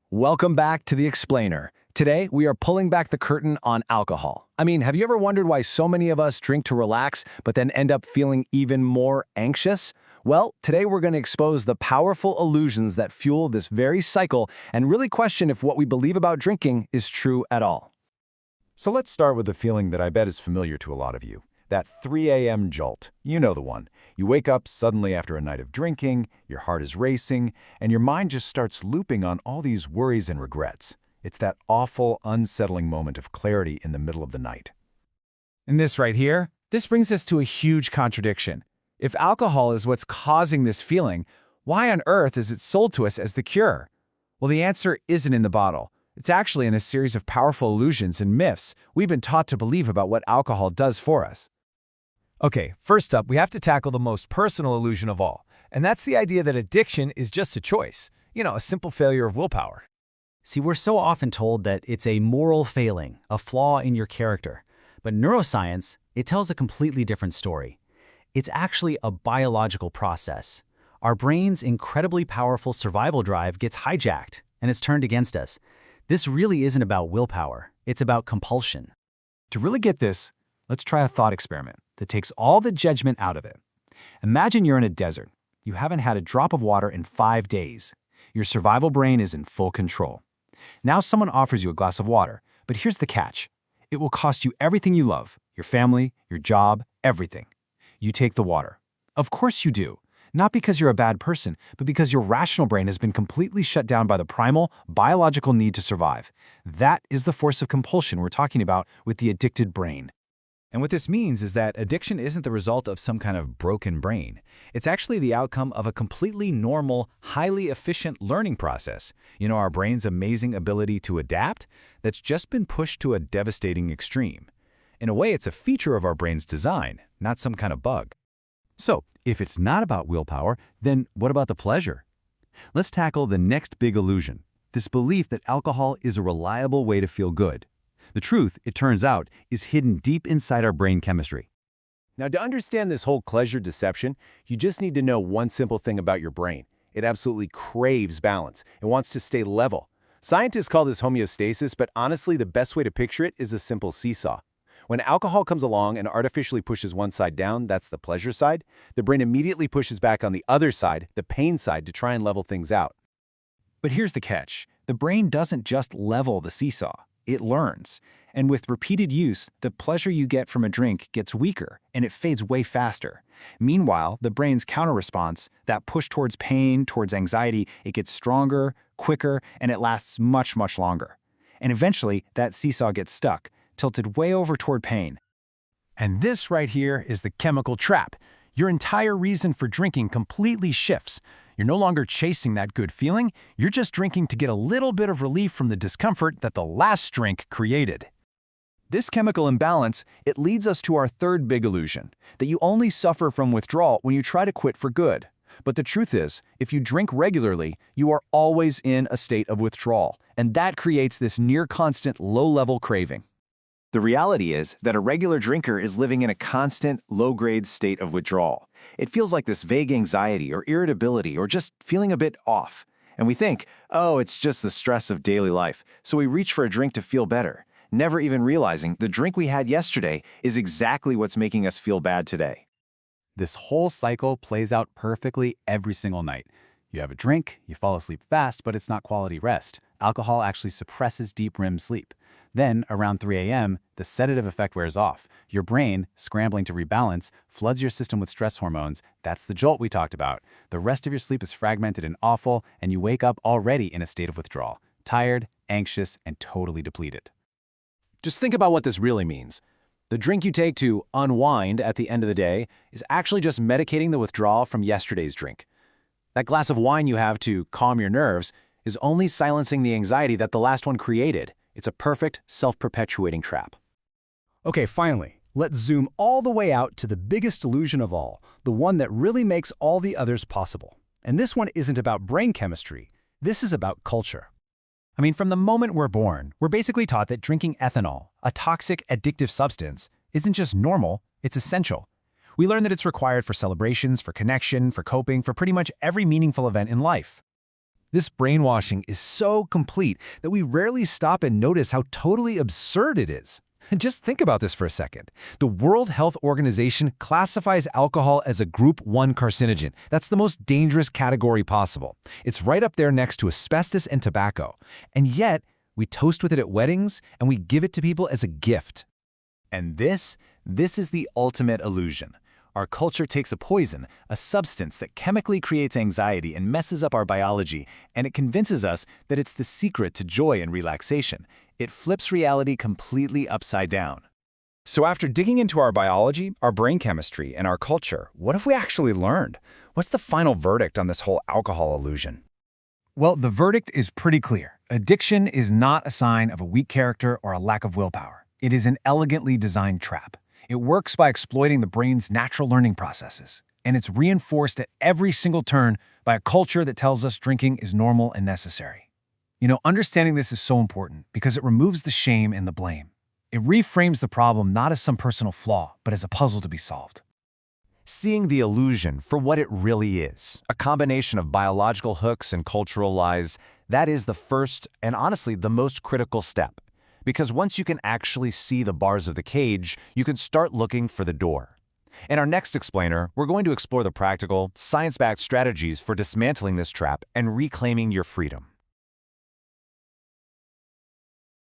Welcome back to The Explainer. Today, we are pulling back the curtain on alcohol. I mean, have you ever wondered why so many of us drink to relax, but then end up feeling even more anxious? Well, today we're going to expose the powerful illusions that fuel this very cycle and really question if what we believe about drinking is true at all. So let's start with a feeling that I bet is familiar to a lot of you. That 3 a.m. jolt. You know the one. You wake up suddenly after a night of drinking, your heart is racing, and your mind just starts looping on all these worries and regrets. It's that awful, unsettling moment of clarity in the middle of the night. And this right here, this brings us to a huge contradiction. If alcohol is what's causing this feeling, why on earth is it sold to us as the cure? Well, the answer isn't in the bottle. It's actually in a series of powerful illusions and myths we've been taught to believe about what alcohol does for us. Okay, first up, we have to tackle the most personal illusion of all, and that's the idea that addiction is just a choice. A simple failure of willpower. See, we're so often told that it's a moral failing, a flaw in your character. But neuroscience, it tells a completely different story. It's actually a biological process. Our brain's incredibly powerful survival drive gets hijacked, and it's turned against us. This really isn't about willpower. It's about compulsion. To really get this, let's try a thought experiment that takes all the judgment out of it. Imagine you're in a desert. You haven't had a drop of water in 5 days. Your survival brain is in full control. Now someone offers you a glass of water, but here's the catch. It will cost you everything you love, your family, your job, everything. You take the water. Of course you do. Not because you're a bad person, but because your rational brain has been completely shut down by the primal, biological need to survive. That is the force of compulsion we're talking about with the addicted brain. And what this means is that addiction isn't the result of some kind of broken brain. It's actually the outcome of a completely normal, highly efficient learning process. Our brain's amazing ability to adapt that's just been pushed to a devastating extreme. In a way, it's a feature of our brain's design, not some kind of bug. So, if it's not about willpower, then what about the pleasure? Let's tackle the next big illusion, this belief that alcohol is a reliable way to feel good. The truth, it turns out, is hidden deep inside our brain chemistry. Now, to understand this whole pleasure deception, you just need to know one simple thing about your brain. It absolutely craves balance. It wants to stay level. Scientists call this homeostasis, but honestly, the best way to picture it is a simple seesaw. When alcohol comes along and artificially pushes one side down, that's the pleasure side, the brain immediately pushes back on the other side, the pain side, to try and level things out. But here's the catch. The brain doesn't just level the seesaw. It learns. And with repeated use, the pleasure you get from a drink gets weaker and it fades way faster. Meanwhile, the brain's counterresponse, that push towards pain, towards anxiety, it gets stronger, quicker, and it lasts much, much longer. And eventually, that seesaw gets stuck, tilted way over toward pain. And this right here is the chemical trap. Your entire reason for drinking completely shifts. You're no longer chasing that good feeling, you're just drinking to get a little bit of relief from the discomfort that the last drink created. This chemical imbalance, it leads us to our third big illusion, that you only suffer from withdrawal when you try to quit for good. But the truth is, if you drink regularly, you are always in a state of withdrawal, and that creates this near-constant low-level craving. The reality is that a regular drinker is living in a constant, low-grade state of withdrawal. It feels like this vague anxiety or irritability or just feeling a bit off. And we think, oh, it's just the stress of daily life, so we reach for a drink to feel better, never even realizing the drink we had yesterday is exactly what's making us feel bad today. This whole cycle plays out perfectly every single night. You have a drink, you fall asleep fast, but it's not quality rest. Alcohol actually suppresses deep REM sleep. Then, around 3 a.m., the sedative effect wears off. Your brain, scrambling to rebalance, floods your system with stress hormones. That's the jolt we talked about. The rest of your sleep is fragmented and awful, and you wake up already in a state of withdrawal, tired, anxious, and totally depleted. Just think about what this really means. The drink you take to unwind at the end of the day is actually just medicating the withdrawal from yesterday's drink. That glass of wine you have to calm your nerves is only silencing the anxiety that the last one created. It's a perfect, self-perpetuating trap. Okay, finally, let's zoom all the way out to the biggest illusion of all, the one that really makes all the others possible. And this one isn't about brain chemistry. This is about culture. I mean, from the moment we're born, we're basically taught that drinking ethanol, a toxic, addictive substance, isn't just normal, it's essential. We learn that it's required for celebrations, for connection, for coping, for pretty much every meaningful event in life. This brainwashing is so complete that we rarely stop and notice how totally absurd it is. Just think about this for a second. The World Health Organization classifies alcohol as a Group 1 carcinogen. That's the most dangerous category possible. It's right up there next to asbestos and tobacco. And yet, we toast with it at weddings and we give it to people as a gift. And this is the ultimate illusion. Our culture takes a poison, a substance that chemically creates anxiety and messes up our biology, and it convinces us that it's the secret to joy and relaxation. It flips reality completely upside down. So after digging into our biology, our brain chemistry, and our culture, what have we actually learned? What's the final verdict on this whole alcohol illusion? Well, the verdict is pretty clear. Addiction is not a sign of a weak character or a lack of willpower. It is an elegantly designed trap. It works by exploiting the brain's natural learning processes, and it's reinforced at every single turn by a culture that tells us drinking is normal and necessary. Understanding this is so important because it removes the shame and the blame. It reframes the problem not as some personal flaw, but as a puzzle to be solved. Seeing the illusion for what it really is, a combination of biological hooks and cultural lies, that is the first and honestly the most critical step. Because once you can actually see the bars of the cage, you can start looking for the door. In our next explainer, we're going to explore the practical, science-backed strategies for dismantling this trap and reclaiming your freedom.